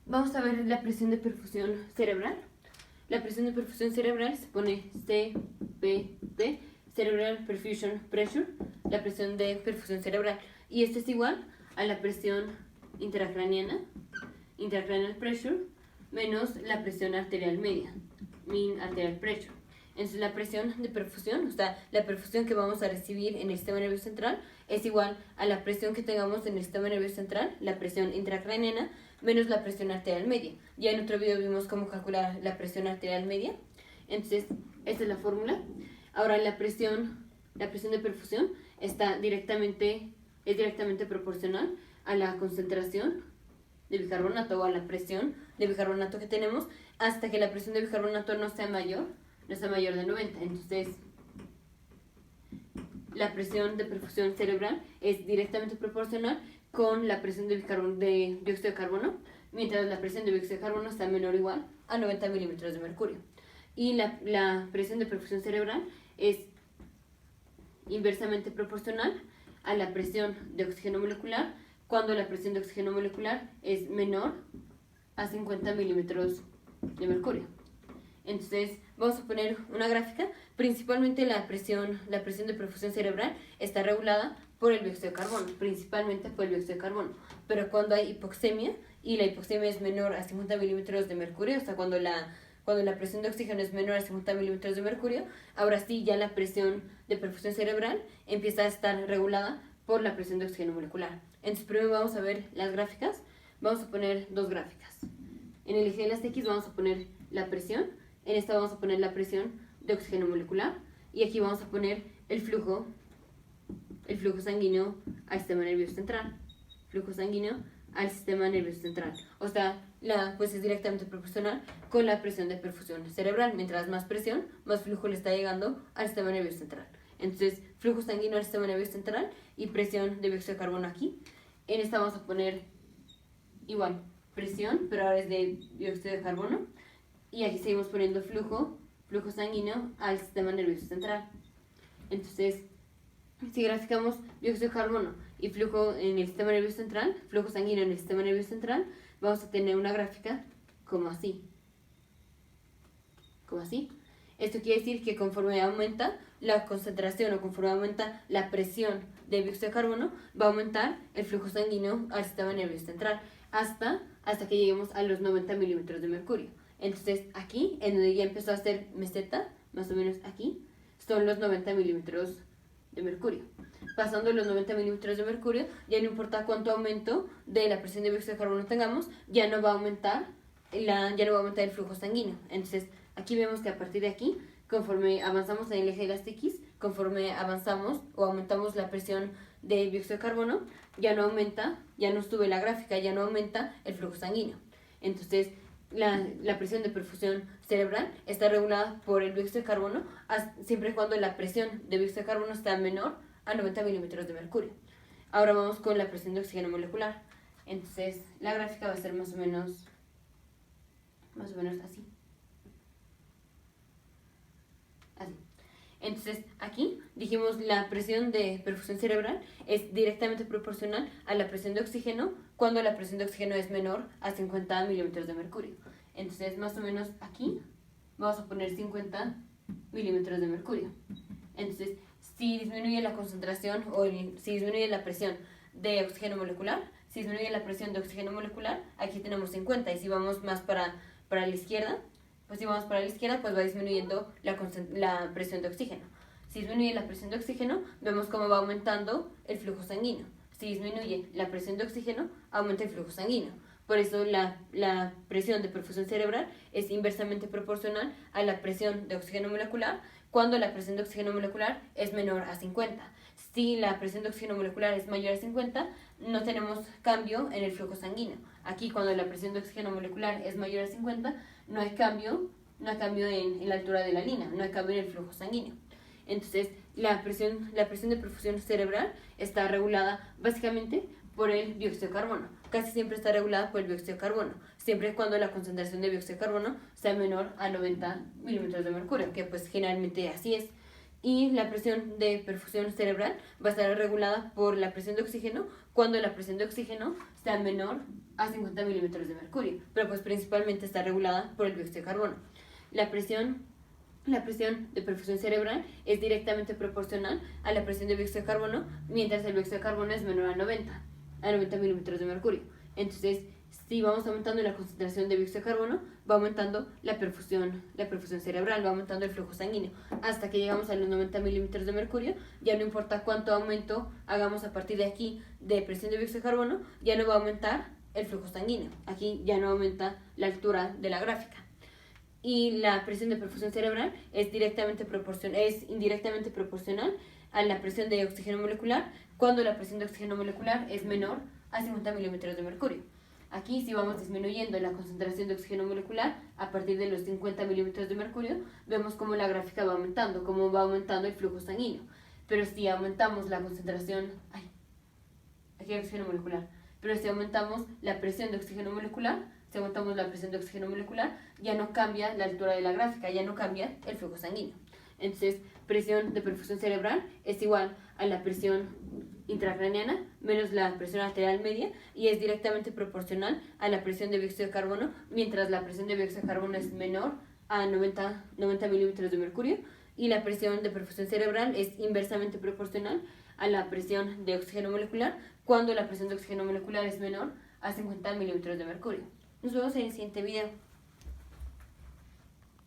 Vamos a ver la presión de perfusión cerebral. La presión de perfusión cerebral se pone CPP, Cerebral Perfusion Pressure, la presión de perfusión cerebral. Y esto es igual a la presión intracraniana, intracranial pressure, menos la presión arterial media, mean arterial pressure. Entonces la presión de perfusión, o sea, la perfusión que vamos a recibir en el sistema nervioso central es igual a la presión que tengamos en el sistema nervioso central, la presión intracraniana, menos la presión arterial media. Ya en otro video vimos cómo calcular la presión arterial media. Entonces, esta es la fórmula. Ahora la presión de perfusión es directamente proporcional a la concentración de bicarbonato o a la presión de bicarbonato que tenemos hasta que la presión de bicarbonato no sea mayor de 90. Entonces, la presión de perfusión cerebral es directamente proporcional con la presión de dióxido de carbono, mientras la presión de dióxido de carbono está menor o igual a 90 milímetros de mercurio. Y la presión de perfusión cerebral es inversamente proporcional a la presión de oxígeno molecular cuando la presión de oxígeno molecular es menor a 50 milímetros de mercurio. Entonces, vamos a poner una gráfica. Principalmente la presión de perfusión cerebral está regulada por el dióxido de carbono, principalmente por el dióxido de carbono. Pero cuando hay hipoxemia, y la hipoxemia es menor a 50 milímetros de mercurio, o sea, cuando la presión de oxígeno es menor a 50 milímetros de mercurio, ahora sí ya la presión de perfusión cerebral empieza a estar regulada por la presión de oxígeno molecular. Entonces, primero vamos a ver las gráficas. Vamos a poner dos gráficas. En el eje de las X vamos a poner la presión. En esta vamos a poner la presión de oxígeno molecular. Y aquí vamos a poner el flujo sanguíneo al sistema nervioso central. Flujo sanguíneo al sistema nervioso central. O sea, pues es directamente proporcional con la presión de perfusión cerebral. Mientras más presión, más flujo le está llegando al sistema nervioso central. Entonces, flujo sanguíneo al sistema nervioso central y presión de dióxido de carbono aquí. En esta vamos a poner igual presión, pero ahora es de dióxido de carbono. Y aquí seguimos poniendo flujo sanguíneo al sistema nervioso central. Entonces, si graficamos dióxido de carbono y flujo en el sistema nervioso central, flujo sanguíneo en el sistema nervioso central, vamos a tener una gráfica como así. Esto quiere decir que conforme aumenta la concentración o conforme aumenta la presión de dióxido de carbono, va a aumentar el flujo sanguíneo al sistema nervioso central hasta que lleguemos a los 90 milímetros de mercurio. Entonces aquí, en donde ya empezó a hacer meseta, más o menos aquí, son los 90 milímetros de mercurio. Pasando los 90 milímetros de mercurio, ya no importa cuánto aumento de la presión de dióxido de carbono tengamos, ya no va a aumentar el flujo sanguíneo. Entonces aquí vemos que a partir de aquí, conforme avanzamos en el eje de las X, conforme avanzamos o aumentamos la presión de dióxido de carbono, ya no sube la gráfica, ya no aumenta el flujo sanguíneo. Entonces, la presión de perfusión cerebral está regulada por el dióxido de carbono siempre y cuando la presión de dióxido de carbono está menor a 90 milímetros de mercurio. Ahora vamos con la presión de oxígeno molecular. Entonces, la gráfica va a ser más o menos así. Entonces, aquí dijimos la presión de perfusión cerebral es directamente proporcional a la presión de oxígeno cuando la presión de oxígeno es menor a 50 milímetros de mercurio. Entonces, más o menos aquí vamos a poner 50 milímetros de mercurio. Entonces, si disminuye la concentración si disminuye la presión de oxígeno molecular, aquí tenemos 50. Y si vamos más para la izquierda, pues va disminuyendo la presión de oxígeno. Si disminuye la presión de oxígeno, vemos cómo va aumentando el flujo sanguíneo. Si disminuye la presión de oxígeno, aumenta el flujo sanguíneo. Por eso la presión de perfusión cerebral es inversamente proporcional a la presión de oxígeno molecular cuando la presión de oxígeno molecular es menor a 50. Si la presión de oxígeno molecular es mayor a 50, no tenemos cambio en el flujo sanguíneo. Aquí, cuando la presión de oxígeno molecular es mayor a 50, no hay cambio en la altura de la línea, no hay cambio en el flujo sanguíneo. Entonces, la presión de perfusión cerebral está regulada básicamente por el dióxido de carbono. Casi siempre está regulada por el dióxido de carbono, siempre y cuando la concentración de dióxido de carbono sea menor a 90 milímetros de mercurio, que pues generalmente así es. Y la presión de perfusión cerebral va a estar regulada por la presión de oxígeno cuando la presión de oxígeno sea menor a 50 milímetros de mercurio, pero pues principalmente está regulada por el dióxido de carbono. La presión de perfusión cerebral es directamente proporcional a la presión de dióxido de carbono, mientras el dióxido de carbono es menor a 90 milímetros de mercurio. Entonces, si vamos aumentando la concentración de dióxido de carbono, va aumentando la perfusión cerebral, va aumentando el flujo sanguíneo, hasta que llegamos a los 90 milímetros de mercurio. Ya no importa cuánto aumento hagamos a partir de aquí de presión de dióxido de carbono, ya no va a aumentar el flujo sanguíneo. Aquí ya no aumenta la altura de la gráfica. Y la presión de perfusión cerebral es indirectamente proporcional a la presión de oxígeno molecular, cuando la presión de oxígeno molecular es menor a 50 milímetros de mercurio. Aquí, si vamos disminuyendo la concentración de oxígeno molecular a partir de los 50 milímetros de mercurio, vemos cómo la gráfica va aumentando, cómo va aumentando el flujo sanguíneo. Pero si aumentamos la concentración, aquí hay oxígeno molecular, pero si aumentamos la presión de oxígeno molecular, ya no cambia la altura de la gráfica, ya no cambia el flujo sanguíneo. Entonces, presión de perfusión cerebral es igual a la presión intracraneana menos la presión arterial media, y es directamente proporcional a la presión de dióxido de carbono, mientras la presión de dióxido de carbono es menor a 90 milímetros de mercurio, y la presión de perfusión cerebral es inversamente proporcional a la presión de oxígeno molecular, cuando la presión de oxígeno molecular es menor a 50 milímetros de mercurio. Nos vemos en el siguiente video.